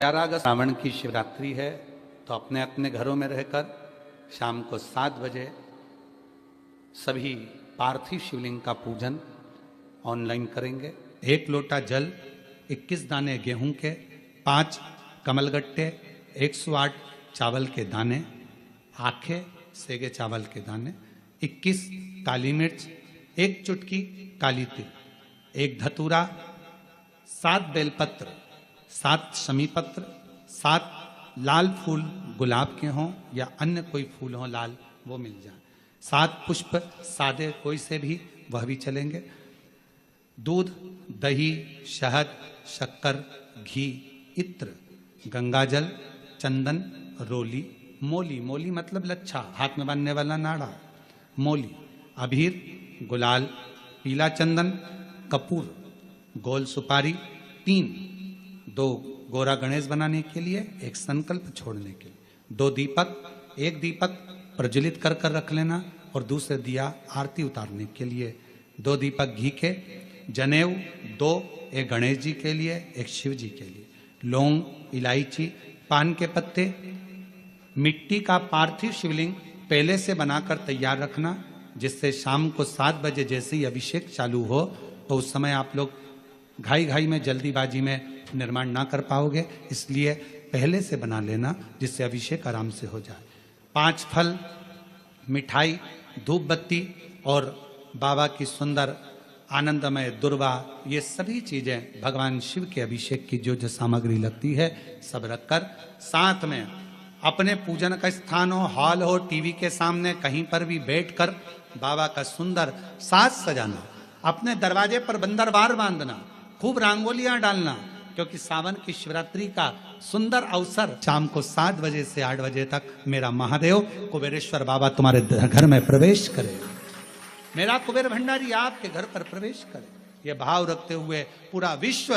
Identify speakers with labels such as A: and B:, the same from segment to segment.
A: 11 अगस्त श्रावण की शिवरात्रि है, तो अपने अपने घरों में रहकर शाम को 7 बजे सभी पार्थिव शिवलिंग का पूजन ऑनलाइन करेंगे। 1 लोटा जल, 21 दाने गेहूं के, 5 कमलगट्टे, 108 चावल के दाने, आखे सेगे चावल के दाने, 21 काली मिर्च, 1 चुटकी काली तिल, 1 धतूरा, 7 बेलपत्र, 7 शमी पत्र, 7 लाल फूल गुलाब के हों या अन्य कोई फूल हो लाल वो मिल जाए, 7 पुष्प सादे कोई से भी वह भी चलेंगे, दूध, दही, शहद, शक्कर, घी, इत्र, गंगाजल, चंदन, रोली, मोली, मोली मतलब लच्छा, हाथ में बांधने वाला नाड़ा, मोली, अबीर, गुलाल, पीला चंदन, कपूर, गोल सुपारी, 2 गोरा गणेश बनाने के लिए, 1 संकल्प छोड़ने के लिए, 2 दीपक, 1 दीपक प्रज्वलित कर कर रख लेना और दूसरे दिया आरती उतारने के लिए, 2 दीपक घी के, जनेऊ 2, 1 गणेश जी के लिए, 1 शिव जी के लिए, लौंग, इलायची, पान के पत्ते, मिट्टी का पार्थिव शिवलिंग पहले से बनाकर तैयार रखना, जिससे शाम को 7 बजे जैसे ही अभिषेक चालू हो तो उस समय आप लोग घाई घाई में जल्दीबाजी में निर्माण ना कर पाओगे, इसलिए पहले से बना लेना जिससे अभिषेक आराम से हो जाए। 5 फल, मिठाई, धूप बत्ती और बाबा की सुंदर आनंदमय दुर्वा, ये सभी चीजें भगवान शिव के अभिषेक की जो जो सामग्री लगती है सब रखकर, साथ में अपने पूजन का स्थान हो, हॉल हो, टीवी के सामने कहीं पर भी बैठकर बाबा का सुंदर साज सजाना, अपने दरवाजे पर बंदरवार बांधना, खूब रंगोलियां डालना, क्योंकि सावन की शिवरात्रि का सुंदर अवसर शाम को 7 बजे से 8 बजे तक मेरा महादेव कुबेरेश्वर बाबा तुम्हारे घर में प्रवेश करे, मेरा कुबेर भंडारी आपके घर पर प्रवेश करे। यह भाव रखते हुए पूरा विश्व,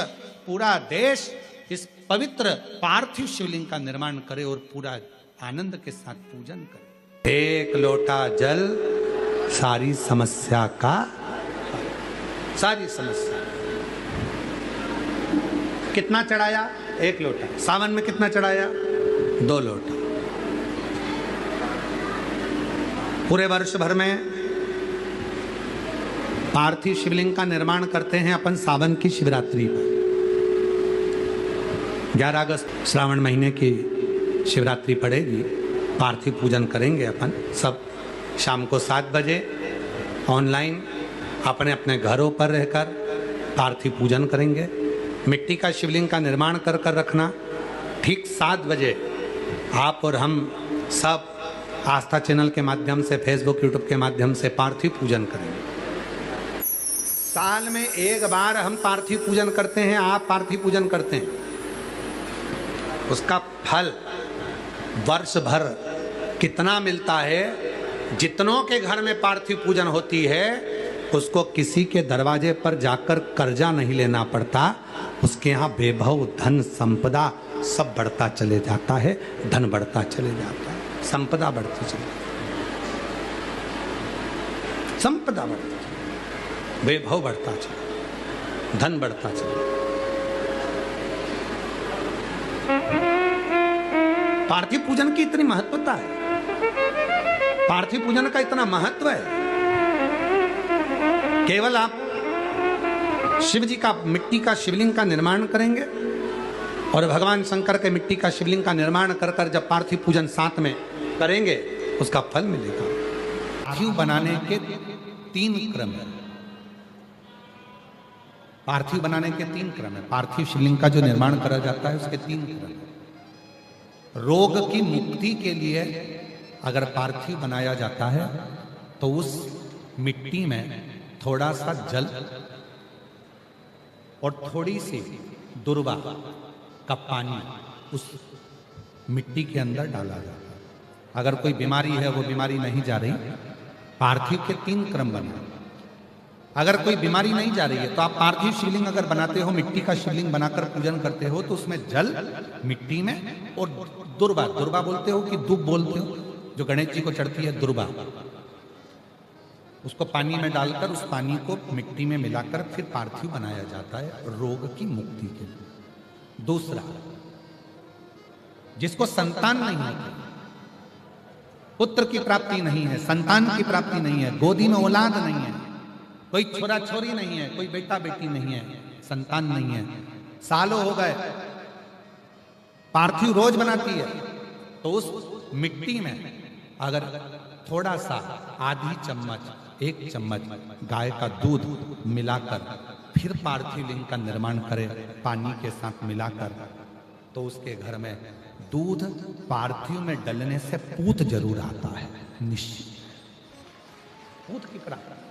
A: पूरा देश इस पवित्र पार्थिव शिवलिंग का निर्माण करे और पूरा आनंद के साथ पूजन करे। 1 लोटा जल सारी समस्या का, सारी समस्या। कितना चढ़ाया? 1 लोटा। सावन में कितना चढ़ाया? 2 लोटा। पूरे वर्ष भर में पार्थिव शिवलिंग का निर्माण करते हैं अपन सावन की शिवरात्रि पर। 11 अगस्त श्रावण महीने की शिवरात्रि पड़ेगी, पार्थिव पूजन करेंगे अपन सब शाम को 7 बजे ऑनलाइन अपने अपने घरों पर रहकर पार्थिव पूजन करेंगे। मिट्टी का शिवलिंग का निर्माण कर कर रखना, ठीक 7 बजे आप और हम सब आस्था चैनल के माध्यम से, फेसबुक यूट्यूब के माध्यम से पार्थिव पूजन करेंगे। साल में 1 बार हम पार्थिव पूजन करते हैं, आप पार्थिव पूजन करते हैं, उसका फल वर्ष भर कितना मिलता है। जितनों के घर में पार्थिव पूजन होती है उसको किसी के दरवाजे पर जाकर कर्जा नहीं लेना पड़ता, उसके यहाँ वैभव, धन, संपदा सब बढ़ता चले जाता है, धन बढ़ता चले जाता है, संपदा बढ़ती चले, संपदा बढ़ती चले, वैभव बढ़ता चले, धन बढ़ता चले। पार्थिव पूजन की इतनी महत्वता है, पार्थिव पूजन का इतना महत्व है। केवल आप शिव जी का मिट्टी का शिवलिंग का निर्माण करेंगे और भगवान शंकर के मिट्टी का शिवलिंग का निर्माण कर कर जब पार्थिव पूजन साथ में करेंगे उसका फल मिलेगा। पार्थिव बनाने के 3 क्रम है, पार्थिव बनाने के 3 क्रम है। पार्थिव शिवलिंग का जो निर्माण करा जाता है उसके 3 क्रम है। रोग की मुक्ति के लिए अगर पार्थिव बनाया जाता है तो उस मिट्टी में थोड़ा सा जल और थोड़ी सी दुर्वा का पानी उस मिट्टी के अंदर डाला जाता है। अगर कोई बीमारी है वो बीमारी नहीं जा रही, पार्थिव के 3 क्रम बने। अगर कोई बीमारी नहीं जा रही है तो आप पार्थिव शिवलिंग अगर बनाते हो, मिट्टी का शिवलिंग बनाकर पूजन करते हो तो उसमें जल मिट्टी में और दुर्वा, दुर्वा बोलते हो कि दूब बोलते हो, जो गणेश जी को चढ़ती है दुर्वा, उसको पानी में डालकर उस पानी को मिट्टी में मिलाकर फिर पार्थिव बनाया जाता है रोग की मुक्ति के लिए। दूसरा, जिसको संतान नहीं होती, पुत्र की प्राप्ति नहीं है, संतान की प्राप्ति नहीं है, गोदी में औलाद नहीं है, कोई छोरा छोरी नहीं है, कोई बेटा बेटी नहीं है, संतान नहीं है, सालों हो गए, पार्थिव रोज बनाती है, तो उस मिट्टी में अगर थोड़ा सा आधी चम्मच, 1 चम्मच गाय का दूध मिलाकर फिर पार्थिव लिंग का निर्माण करे पानी के साथ मिलाकर, तो उसके घर में दूध पार्थिव में डलने से पूत जरूर आता है, निश्चित पूत की प्राप्ति।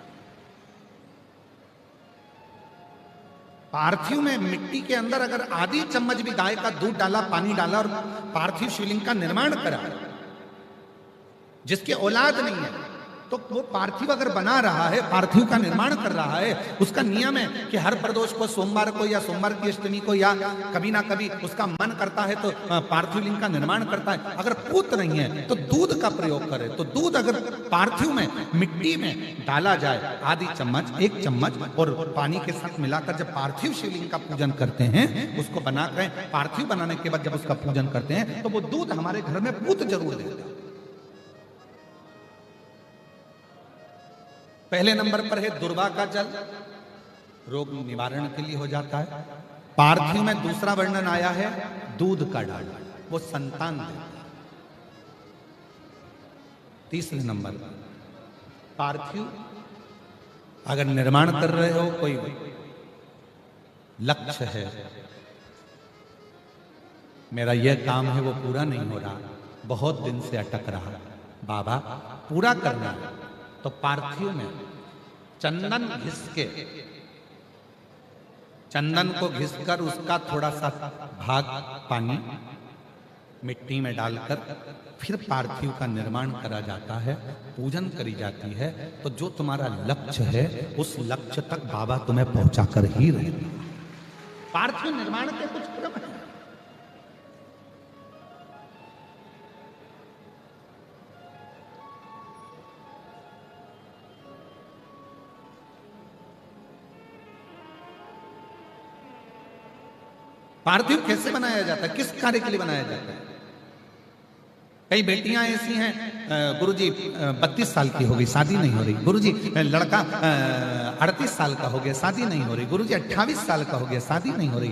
A: पार्थिव में मिट्टी के अंदर अगर आधी चम्मच भी गाय का दूध डाला, पानी डाला और पार्थिव शिवलिंग का निर्माण करा, जिसके औलाद नहीं है, तो वो पार्थिव अगर बना रहा है, पार्थिव का निर्माण कर रहा है, उसका नियम है कि हर प्रदोष को, सोमवार को या सोमवार की अष्टमी को या कभी ना कभी उसका मन करता है तो पार्थिव लिंग का निर्माण करता है। अगर पूत नहीं है तो दूध का प्रयोग करे, तो दूध अगर पार्थिव में मिट्टी में डाला जाए, आधी चम्मच, 1 चम्मच, और पानी के साथ मिलाकर जब पार्थिव शिवलिंग का पूजन करते हैं, उसको बनाकर पार्थिव बनाने के बाद जब उसका पूजन करते हैं, तो वो दूध हमारे घर में पूत जरूर देता है। पहले नंबर पर है दुर्वा का जल, रोग निवारण के लिए हो जाता है। पार्थिव में दूसरा वर्णन आया है दूध का डाला, वो संतान देता है। तीसरे नंबर पार्थिव अगर निर्माण कर रहे हो, कोई लक्ष्य है, मेरा यह काम है वो पूरा नहीं हो रहा, बहुत दिन से अटक रहा, बाबा पूरा करना है, तो पार्थिव में चंदन घिस के, चंदन को घिसकर उसका थोड़ा सा भाग पानी मिट्टी में डालकर फिर पार्थिव का निर्माण करा जाता है, पूजन करी जाती है। तो जो तुम्हारा लक्ष्य है उस लक्ष्य तक बाबा तुम्हें पहुंचाकर ही रहेगा। पार्थिव निर्माण के कुछ क्रम है। पार्थिव कैसे बनाया जाता है, किस कार्य के लिए बनाया जाता है? कई बेटियां ऐसी हैं, गुरुजी 32 साल की हो गई, शादी नहीं हो रही, गुरुजी लड़का 38 साल का हो गया, शादी नहीं हो रही, गुरुजी 28 साल का हो गया, शादी नहीं हो रही।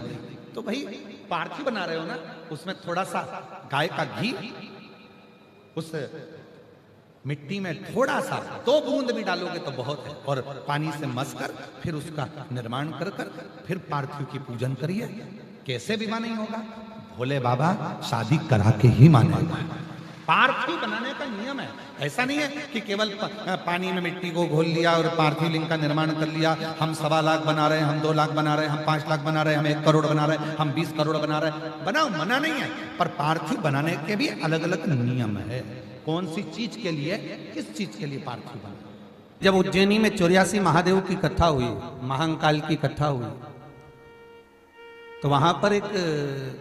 A: तो भाई पार्थिव बना रहे हो ना, उसमें थोड़ा सा गाय का घी उस मिट्टी में थोड़ा सा 2 बूंद भी डालोगे तो बहुत है, और पानी से मसकर फिर उसका निर्माण कर फिर पार्थिव की पूजन करिए। कैसे विवाह नहीं होगा? भोले बाबा शादी करा के ही मानेगा। पार्थिव बनाने का नियम है, ऐसा नहीं है कि केवल पानी में मिट्टी को घोल लिया और पार्थिव लिंग का निर्माण कर लिया। हम 1.25 लाख बना रहे हैं, हम 2 लाख बना रहे हैं, हम 5 लाख बना रहे हैं, हम 1 करोड़ बना रहे हैं, हम 20 करोड़ बना रहे हैं। बनाओ, मना नहीं है, पर पार्थिव बनाने के भी अलग अलग नियम है। कौन सी चीज के लिए, किस चीज के लिए पार्थिव बना। जब उज्जैनी में 84 महादेव की कथा हुई, महाकाल की कथा हुई, तो वहां पर एक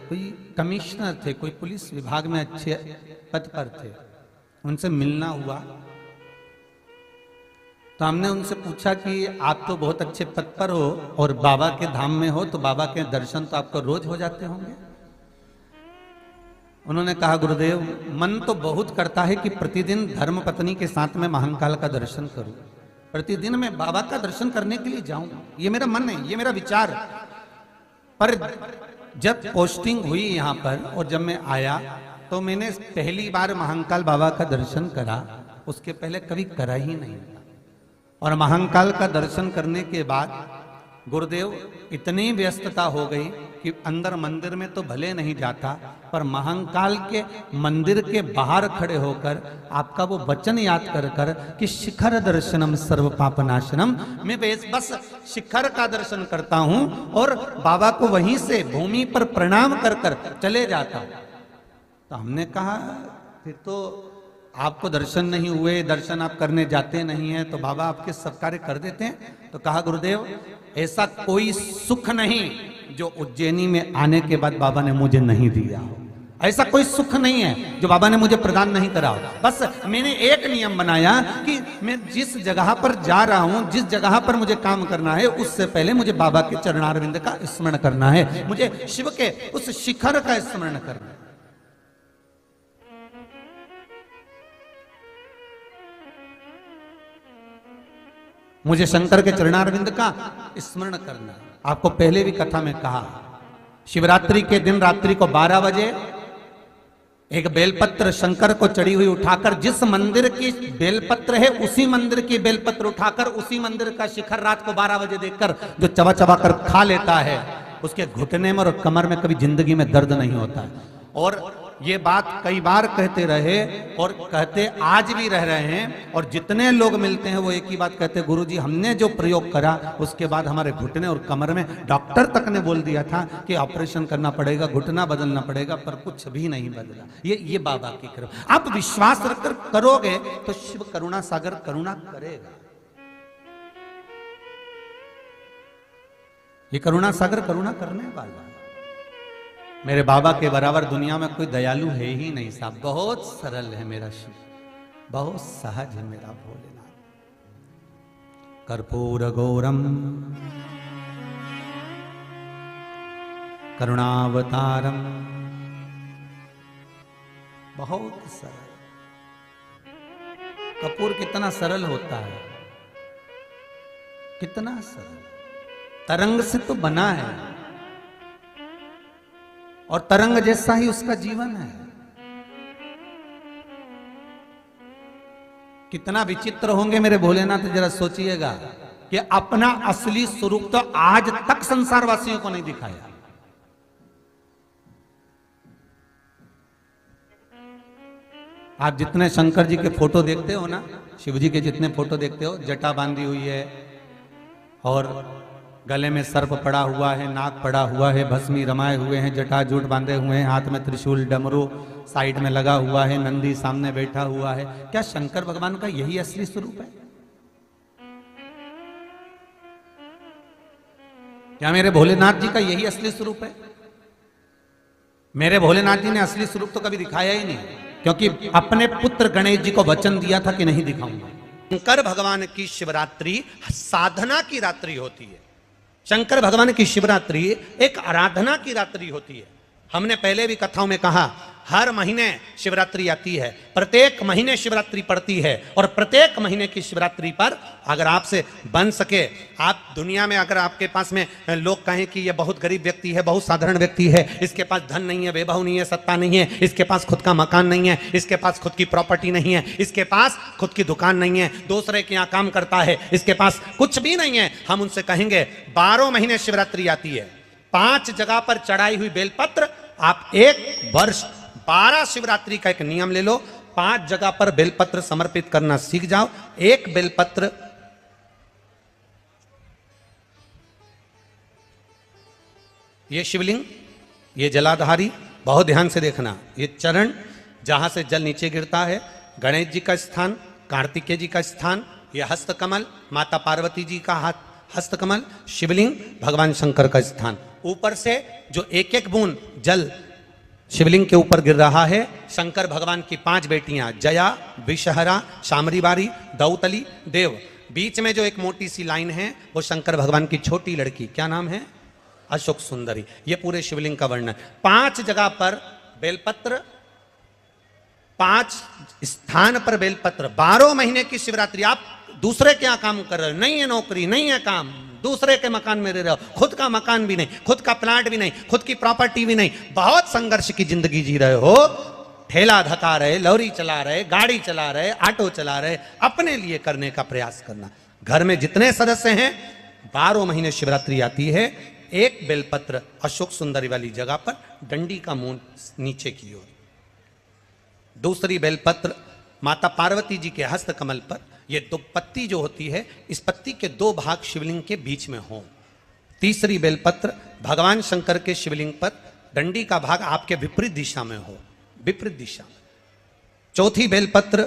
A: कोई कमिश्नर थे, कोई पुलिस विभाग में अच्छे पद पर थे, उनसे मिलना हुआ। तो हमने उनसे पूछा कि आप तो बहुत अच्छे पद पर हो और बाबा के धाम में हो, तो बाबा के दर्शन तो आपको रोज हो जाते होंगे। उन्होंने कहा, गुरुदेव मन तो बहुत करता है कि प्रतिदिन धर्म पत्नी के साथ में महाकाल का दर्शन करूं, प्रतिदिन मैं बाबा का दर्शन करने के लिए जाऊं, ये मेरा मन है, ये मेरा विचार। पर जब पोस्टिंग हुई यहाँ पर और जब मैं आया तो मैंने पहली बार महाकाल बाबा का दर्शन करा, उसके पहले कभी करा ही नहीं था। और महाकाल का दर्शन करने के बाद गुरुदेव इतनी व्यस्तता हो गई कि अंदर मंदिर में तो भले नहीं जाता, पर महाकाल के मंदिर के बाहर खड़े होकर आपका वो वचन याद कर कर कि शिखर दर्शनम सर्व पापनाशनम, मैं बस शिखर का दर्शन करता हूं और बाबा को वहीं से भूमि पर प्रणाम कर कर चले जाता। तो हमने कहा, फिर तो आपको दर्शन नहीं हुए, दर्शन आप करने जाते नहीं हैं, तो बाबा आपके सब कार्य कर देते हैं। तो कहा, गुरुदेव ऐसा कोई सुख नहीं जो उज्जैनी में आने के बाद बाबा ने मुझे नहीं दिया हो, ऐसा कोई सुख नहीं है जो बाबा ने मुझे प्रदान नहीं करा हो। बस मैंने एक नियम बनाया कि मैं जिस जगह पर जा रहा हूं, जिस जगह पर मुझे काम करना है, उससे पहले मुझे बाबा के चरणारविंद का स्मरण करना है, मुझे शिव के उस शिखर का स्मरण करना है। मुझे शंकर के चरणारविंद का स्मरण करना। आपको पहले भी कथा में कहा, शिवरात्रि के दिन रात्रि को 12 बजे एक बेलपत्र शंकर को चढ़ी हुई उठाकर, जिस मंदिर की बेलपत्र है उसी मंदिर की बेलपत्र उठाकर उसी मंदिर का शिखर रात को 12 बजे देखकर जो चबा चबा कर खा लेता है, उसके घुटने में और कमर में कभी जिंदगी में दर्द नहीं होता है। और ये बात कई बार कहते रहे और कहते आज भी रह रहे हैं, और जितने लोग मिलते हैं वो एक ही बात कहते हैं, गुरुजी हमने जो प्रयोग करा उसके बाद हमारे घुटने और कमर में, डॉक्टर तक ने बोल दिया था कि ऑपरेशन करना पड़ेगा, घुटना बदलना पड़ेगा, पर कुछ भी नहीं बदला। ये बाबा की कृपा। आप विश्वास रखकर करोगे तो शिव करुणा सागर करुणा करेगा। ये करुणा सागर करुणा करने वाला। मेरे बाबा के बराबर दुनिया में कोई दयालु है ही नहीं साहब। बहुत सरल है मेरा शिव, बहुत सहज है मेरा भोलेनाथ। कर्पूर गौरम करुणावतारम, बहुत सरल। कपूर कितना सरल होता है, कितना सरल। तरंग से तो बना है और तरंग जैसा ही उसका जीवन है। कितना विचित्र होंगे मेरे भोलेनाथ, जरा सोचिएगा कि अपना असली स्वरूप तो आज तक संसार वासियों को नहीं दिखाया। आप जितने शंकर जी के फोटो देखते हो ना, शिव जी के जितने फोटो देखते हो, जटा बांधी हुई है और गले में सर्प पड़ा हुआ है, नाक पड़ा हुआ है, भस्मी रमाए हुए हैं, जटाजूट बांधे हुए हैं, हाथ में त्रिशूल डमरू साइड में लगा हुआ है, नंदी सामने बैठा हुआ है। क्या शंकर भगवान का यही असली स्वरूप है? क्या मेरे भोलेनाथ जी का यही असली स्वरूप है? मेरे भोलेनाथ जी ने असली स्वरूप तो कभी दिखाया ही नहीं, क्योंकि अपने पुत्र गणेश जी को वचन दिया था कि नहीं दिखाऊंगा। शंकर भगवान की शिवरात्रि साधना की रात्रि होती है। शंकर भगवान की शिवरात्रि एक आराधना की रात्रि होती है। हमने पहले भी कथाओं में कहा, हर महीने शिवरात्रि आती है, प्रत्येक महीने शिवरात्रि पड़ती है, और प्रत्येक महीने की शिवरात्रि पर अगर आपसे बन सके, आप दुनिया में अगर आपके पास में लोग कहें कि ये बहुत गरीब व्यक्ति है, बहुत साधारण व्यक्ति है, इसके पास धन नहीं है, वैभव नहीं है, सत्ता नहीं है, इसके पास खुद का मकान नहीं है, इसके पास खुद की प्रॉपर्टी नहीं है, इसके पास खुद की दुकान नहीं है, दूसरे के यहाँ काम करता है, इसके पास कुछ भी नहीं है, हम उनसे कहेंगे 12 महीने शिवरात्रि आती है, 5 जगह पर चढ़ाई हुई बेलपत्र, आप एक वर्ष 12 शिवरात्रि का एक नियम ले लो, 5 जगह पर बेलपत्र समर्पित करना सीख जाओ। एक बेलपत्र, ये शिवलिंग, ये जलाधारी, बहुत ध्यान से देखना, ये चरण जहां से जल नीचे गिरता है, गणेश जी का स्थान, कार्तिकेय जी का स्थान, ये हस्तकमल माता पार्वती जी का हस्तकमल, शिवलिंग भगवान शंकर का स्थान। ऊपर से जो एक एक बूंद जल शिवलिंग के ऊपर गिर रहा है, शंकर भगवान की 5 बेटियां, जया, विषहरा, शामरीबारी, दौतली, देव। बीच में जो एक मोटी सी लाइन है वो शंकर भगवान की छोटी लड़की, क्या नाम है? अशोक सुंदरी। ये पूरे शिवलिंग का वर्णन। 5 जगह पर बेलपत्र, 5 स्थान पर बेलपत्र, 12 महीने की शिवरात्रि। आप दूसरे क्या काम कर रहे हो? नहीं है नौकरी, नहीं है काम, दूसरे के मकान में रह रहे हो, खुद का मकान भी नहीं, खुद का प्लाट भी नहीं, खुद की प्रॉपर्टी भी नहीं, बहुत संघर्ष की जिंदगी जी रहे हो, ठेला धका रहे, लॉरी चला रहे, गाड़ी चला रहे, ऑटो चला रहे, अपने लिए करने का प्रयास करना। घर में जितने सदस्य हैं, 12 महीने शिवरात्रि आती है, एक बेलपत्र अशोक सुंदरी वाली जगह पर, डंडी का मुंह नीचे की ओर। दूसरी बेलपत्र माता पार्वती जी के हस्त कमल पर, ये 2 पत्ती जो होती है, इस पत्ती के 2 भाग शिवलिंग के बीच में हो। तीसरी बेलपत्र भगवान शंकर के शिवलिंग पर, डंडी का भाग आपके विपरीत दिशा में हो, विपरीत दिशा में। चौथी बेलपत्र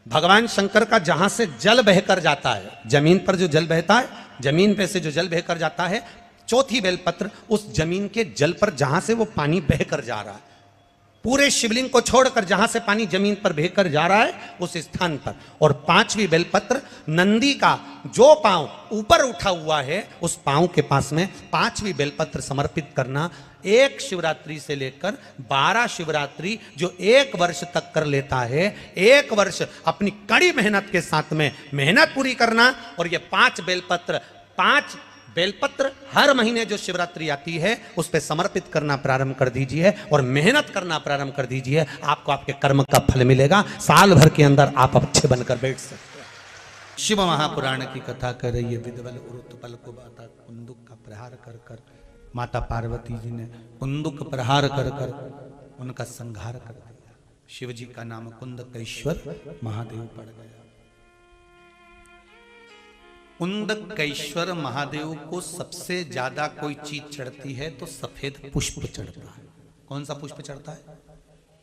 A: भगवान शंकर का जहां से जल बहकर जाता है, जमीन पर जो जल बहता है, जमीन पे से जो जल बहकर जाता है, चौथी बेलपत्र उस जमीन के जल पर जहां से वो पानी बहकर जा रहा है, पूरे शिवलिंग को छोड़कर जहां से पानी जमीन पर बहकर जा रहा है उस स्थान पर। और 5वीं बेलपत्र नंदी का जो पांव ऊपर उठा हुआ है, उस पांव के पास में 5वीं बेलपत्र समर्पित करना। एक शिवरात्रि से लेकर 12 शिवरात्रि जो एक वर्ष तक कर लेता है, एक वर्ष अपनी कड़ी मेहनत के साथ में मेहनत पूरी करना, और ये 5 बेलपत्र हर महीने जो शिवरात्रि आती है उस पे समर्पित करना प्रारंभ कर दीजिए और मेहनत करना प्रारंभ कर दीजिए। आपको आपके कर्म का फल मिलेगा। साल भर के अंदर आप अच्छे बनकर बैठ सकते हैं। शिव महापुराण की कथा कर रही है। विदवल उरुतपल को बाता कुंदुक का प्रहार कर कर माता पार्वती जी ने कुंदुक प्रहार कर कर उनका संहार कर दिया। शिव जी का नाम कुंदकेश्वर महादेव पड़ गया। कुंदकेश्वर महादेव को सबसे ज्यादा कोई चीज चढ़ती है तो सफेद पुष्प चढ़ता है। कौन सा पुष्प चढ़ता है?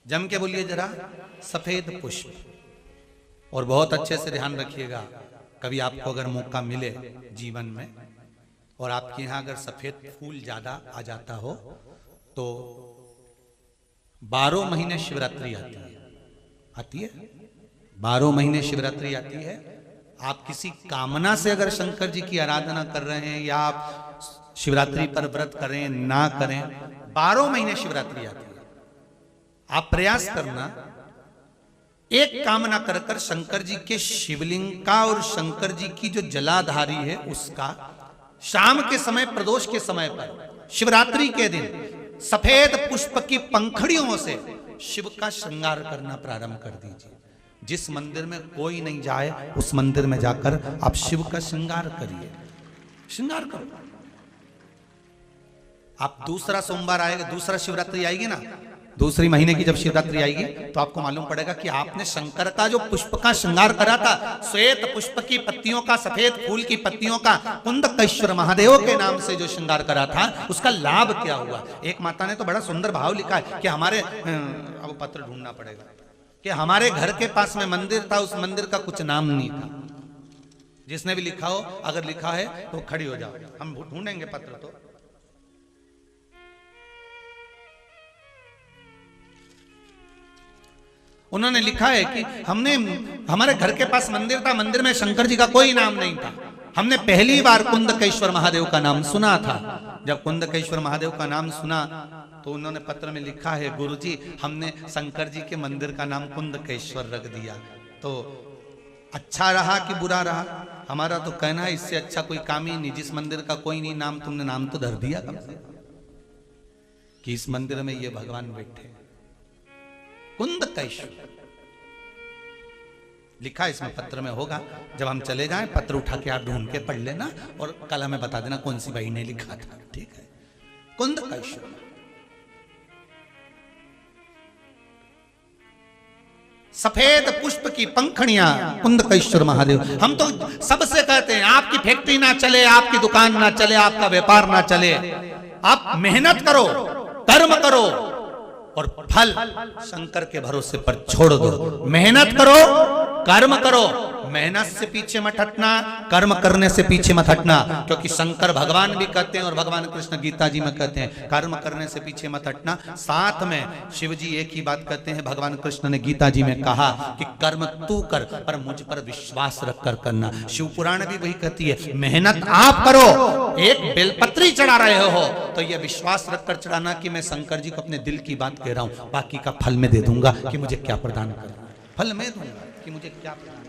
A: जम के बोलिए जरा। सफेद पुष्प। और बहुत अच्छे से ध्यान रखिएगा, कभी आपको अगर मौका मिले जीवन में और आपके यहां अगर सफेद फूल ज्यादा आ जाता हो तो 12 महीने शिवरात्रि आती है 12 महीने शिवरात्रि आती है। आप किसी कामना से अगर शंकर जी की आराधना कर रहे हैं या आप शिवरात्रि पर व्रत करें ना करें, 12 महीने शिवरात्रि आती है। आप प्रयास करना, एक कामना कर कर शंकर जी के शिवलिंग का और शंकर जी की जो जलाधारी है उसका शाम के समय, प्रदोष के समय पर, शिवरात्रि के दिन सफेद पुष्प की पंखड़ियों से शिव का श्रृंगार करना प्रारंभ कर दीजिए। जिस मंदिर में कोई नहीं जाए उस मंदिर में जाकर आप शिव का श्रृंगार करिए। श्रृंगार करो। आप दूसरा सोमवार आएगा, दूसरा शिवरात्रि आएगी ना, दूसरी महीने की जब शिवरात्रि आएगी तो आपको मालूम पड़ेगा कि आपने शंकर का जो पुष्प का श्रृंगार करा था, श्वेत पुष्प की पत्तियों का, सफेद फूल की पत्तियों का, कुंदकेश्वर महादेव के नाम से जो श्रृंगार करा था, उसका लाभ क्या हुआ। एक माता ने तो बड़ा सुंदर भाव लिखा है कि हमारे, अब पत्र ढूंढना पड़ेगा, कि हमारे घर के पास में मंदिर था, उस मंदिर का कुछ नाम नहीं था। जिसने भी लिखा हो, अगर लिखा है तो खड़ी हो जाओ, हम ढूंढेंगे पत्र। तो उन्होंने लिखा है कि हमारे घर के पास मंदिर था, मंदिर में शंकर जी का कोई नाम नहीं था। हमने पहली बार कुंदकेश्वर महादेव का नाम सुना था। जब कुंदकेश्वर महादेव का नाम सुना तो उन्होंने पत्र में लिखा है, गुरुजी हमने शंकर जी के मंदिर का नाम कुंदकेश्वर रख दिया। तो अच्छा रहा कि बुरा रहा, हमारा तो कहना है इससे अच्छा कोई काम ही नहीं। जिस मंदिर का कोई नहीं नाम, तुमने नाम तो धर दिया कम से कि इस मंदिर में ये भगवान बैठे। कुंदकेश्वर लिखा इसमें पत्र में होगा। जब हम चले जाएं पत्र उठा के आप ढूंढ के पढ़ लेना और कल हमें बता देना कौन सी भाई ने लिखा था। ठीक है। कुंदकेश्वर सफेद पुष्प की पंखड़ियां, कुंदकेश्वर महादेव। हम तो सबसे कहते हैं आपकी फैक्ट्री ना चले, आपकी दुकान ना चले, आपका व्यापार ना चले, आप मेहनत करो, कर्म करो और फल शंकर के भरोसे पर छोड़ दो। मेहनत करो, कर्म करो, मेहनत से पीछे मत हटना, कर्म करने से पीछे मत हटना। क्योंकि शंकर भगवान भी कहते हैं और भगवान कृष्ण गीता जी में कहते हैं कर्म करने से पीछे मत हटना। साथ में शिव जी एक ही बात कहते हैं, भगवान कृष्ण ने गीता जी में कहा कि कर्म तू कर पर मुझ पर विश्वास रख कर करना। शिव पुराण भी वही कहती है, मेहनत आप करो। एक बेलपत्री चढ़ा रहे हो तो यह विश्वास रखकर चढ़ाना कि मैं शंकर जी को अपने दिल की बात कह रहा हूं, बाकी का फल मैं दे दूंगा कि मुझे क्या प्रदान करना। फल मैं दूंगा कि मुझे क्या प्रदान।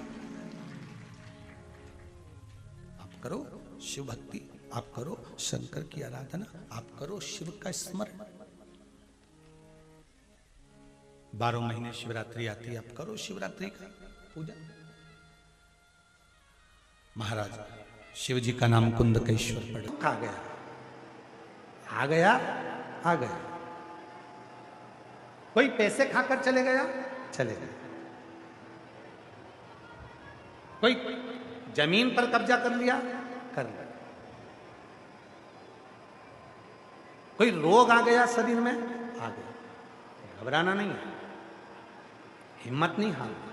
A: आप करो शिव भक्ति, आप करो शंकर की आराधना, आप करो शिव का स्मरण। 12 महीने शिवरात्रि आती है, आप करो शिवरात्रि का पूजा। महाराज शिव जी का नाम कुंदकेश्वर पड़ आ गया, आ गया, आ गया। कोई पैसे खाकर चले गया, चले गए। कोई जमीन पर कब्जा कर लिया, कर लिया। कोई रोग आ गया शरीर में, आ गया। घबराना नहीं है, हिम्मत नहीं हारना।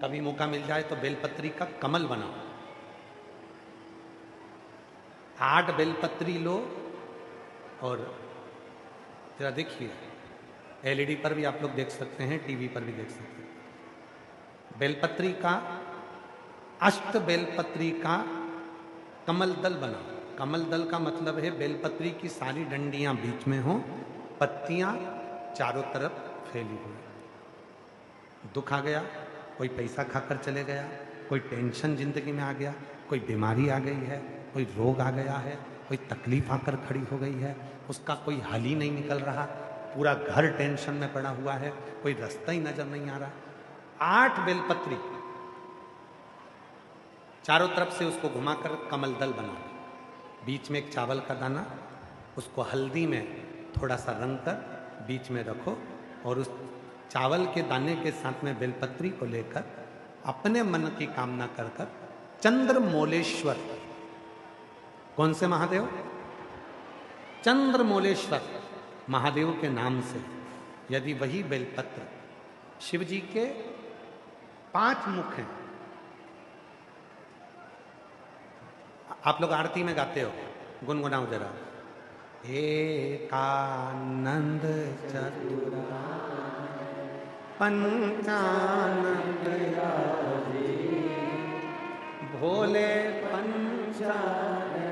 A: कभी मौका मिल जाए तो बेलपत्री का कमल बनाओ। 8 बेलपत्री लो और जरा देखिए, एलईडी पर भी आप लोग देख सकते हैं, टीवी पर भी देख सकते हैं। बेलपत्री का, अष्ट बेलपत्री का कमल दल बनाओ। कमल दल का मतलब है बेलपत्री की सारी डंडियां बीच में हो, पत्तियां चारों तरफ फैली हुई। दुख आ गया, कोई पैसा खाकर चले गया, कोई टेंशन जिंदगी में आ गया, कोई बीमारी आ गई है, कोई रोग आ गया है, कोई तकलीफ आकर खड़ी हो गई है, उसका कोई हल ही नहीं निकल रहा, पूरा घर टेंशन में पड़ा हुआ है, कोई रास्ता ही नजर नहीं आ रहा। 8 बेलपत्री चारों तरफ से उसको घुमाकर कमल दल बना दो। बीच में एक चावल का दाना, उसको हल्दी में थोड़ा सा रंग कर बीच में रखो और उस चावल के दाने के साथ में बेलपत्री को लेकर अपने मन की कामना कर कर चंद्रमौलेश्वर, कौन से महादेव? चंद्रमौलेश्वर महादेव के नाम से यदि वही बेलपत्र, शिव जी के 5 मुख हैं। आप लोग आरती में गाते हो, गुनगुनाओ जरा। एकानंद चतुरा पंचानंद भोले पंचानंद।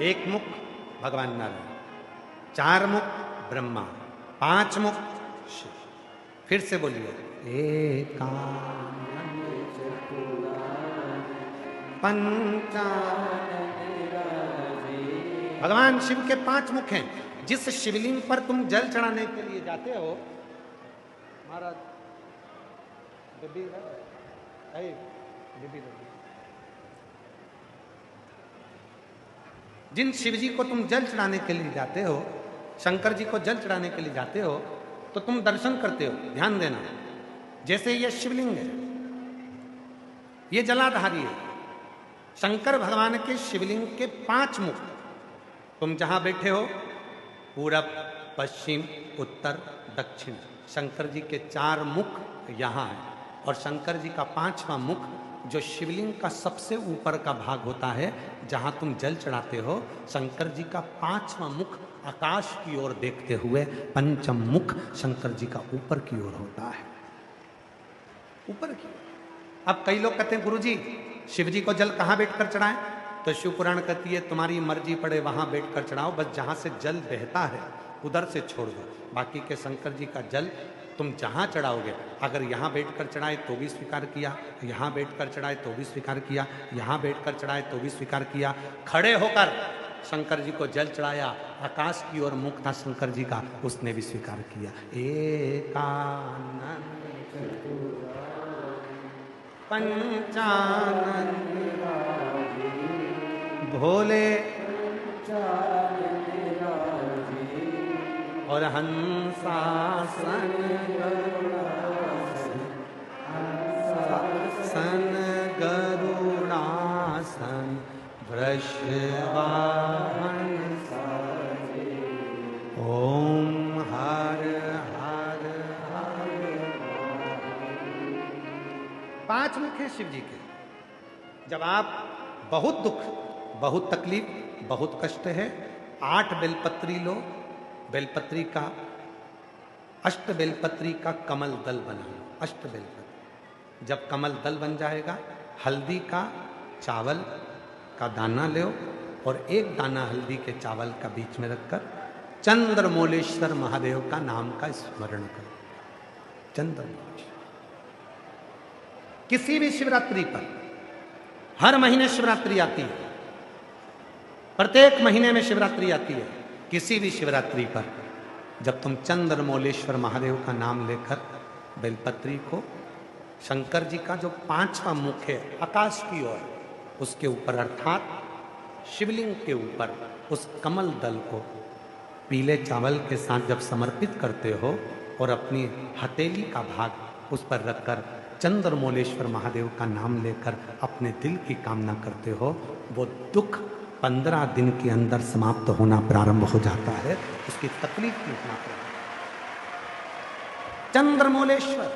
A: एक मुख भगवान नारायण, 4 मुख ब्रह्मा, 5 मुख शिव। फिर से बोलिए, एकानंद चतुरा पंचानंद। भगवान शिव के 5 मुख हैं। जिस शिवलिंग पर तुम जल चढ़ाने के लिए जाते हो, महाराज जिन शिवजी को तुम जल चढ़ाने के लिए जाते हो, शंकर जी को जल चढ़ाने के लिए जाते हो, तो तुम दर्शन करते हो। ध्यान देना, जैसे ये शिवलिंग है, ये जलाधारी है। शंकर भगवान के शिवलिंग के 5 मुख, तुम जहां बैठे हो, पूरब, पश्चिम, उत्तर, दक्षिण, शंकर जी के 4 मुख यहाँ है। और शंकर जी का 5वां मुख, जो शिवलिंग का सबसे ऊपर का भाग होता है, जहां तुम जल चढ़ाते हो, शंकर जी का 5वां मुख आकाश की ओर देखते हुए पंचम मुख शंकर जी का ऊपर की ओर होता है, ऊपर की। अब कई लोग कहते हैं गुरुजी शिव जी को जल कहाँ बैठकर चढ़ाएं? तो शिव पुराण कहती है तुम्हारी मर्जी पड़े वहां बैठकर चढ़ाओ, बस जहां से जल बहता है उधर से छोड़ दो। बाकी के शंकर जी का जल तुम जहां चढ़ाओगे, अगर यहां बैठकर चढ़ाए तो भी स्वीकार किया, यहां बैठकर चढ़ाए तो भी स्वीकार किया, यहां बैठकर चढ़ाए तो भी स्वीकार किया। खड़े होकर शंकर जी को जल चढ़ाया, आकाश की ओर मुख था शंकर जी का, उसने भी स्वीकार किया। एकानंद पंचानंद भोले और हंसासन गरुड़ासन वृषवाहन ओम हर हर हर। 5 मुख हैं शिव जी के। जब आप बहुत दुख, बहुत तकलीफ, बहुत कष्ट है, 8 बेलपत्री लो, बेलपत्री का, अष्ट बेलपत्री का कमल दल बना लो। अष्ट बेलपत्री, जब कमल दल बन जाएगा, हल्दी का चावल का दाना लो और 1 दाना हल्दी के चावल का बीच में रखकर चंद्रमौलेश्वर महादेव का नाम का स्मरण करो। चंद्रमौलेश्वर। किसी भी शिवरात्रि पर, हर महीने शिवरात्रि आती है, प्रत्येक महीने में शिवरात्रि आती है, किसी भी शिवरात्रि पर जब तुम चंद्रमौलेश्वर महादेव का नाम लेकर बेलपत्री को, शंकर जी का जो 5वां मुख है आकाश की ओर, उसके ऊपर अर्थात शिवलिंग के ऊपर उस कमल दल को पीले चावल के साथ जब समर्पित करते हो और अपनी हथेली का भाग उस पर रखकर चंद्रमौलेश्वर महादेव का नाम लेकर अपने दिल की कामना करते हो, वो दुख 15 दिन के अंदर समाप्त होना प्रारंभ हो जाता है, उसकी तकलीफ मिटना प्रारंभ। चंद्रमौलेश्वर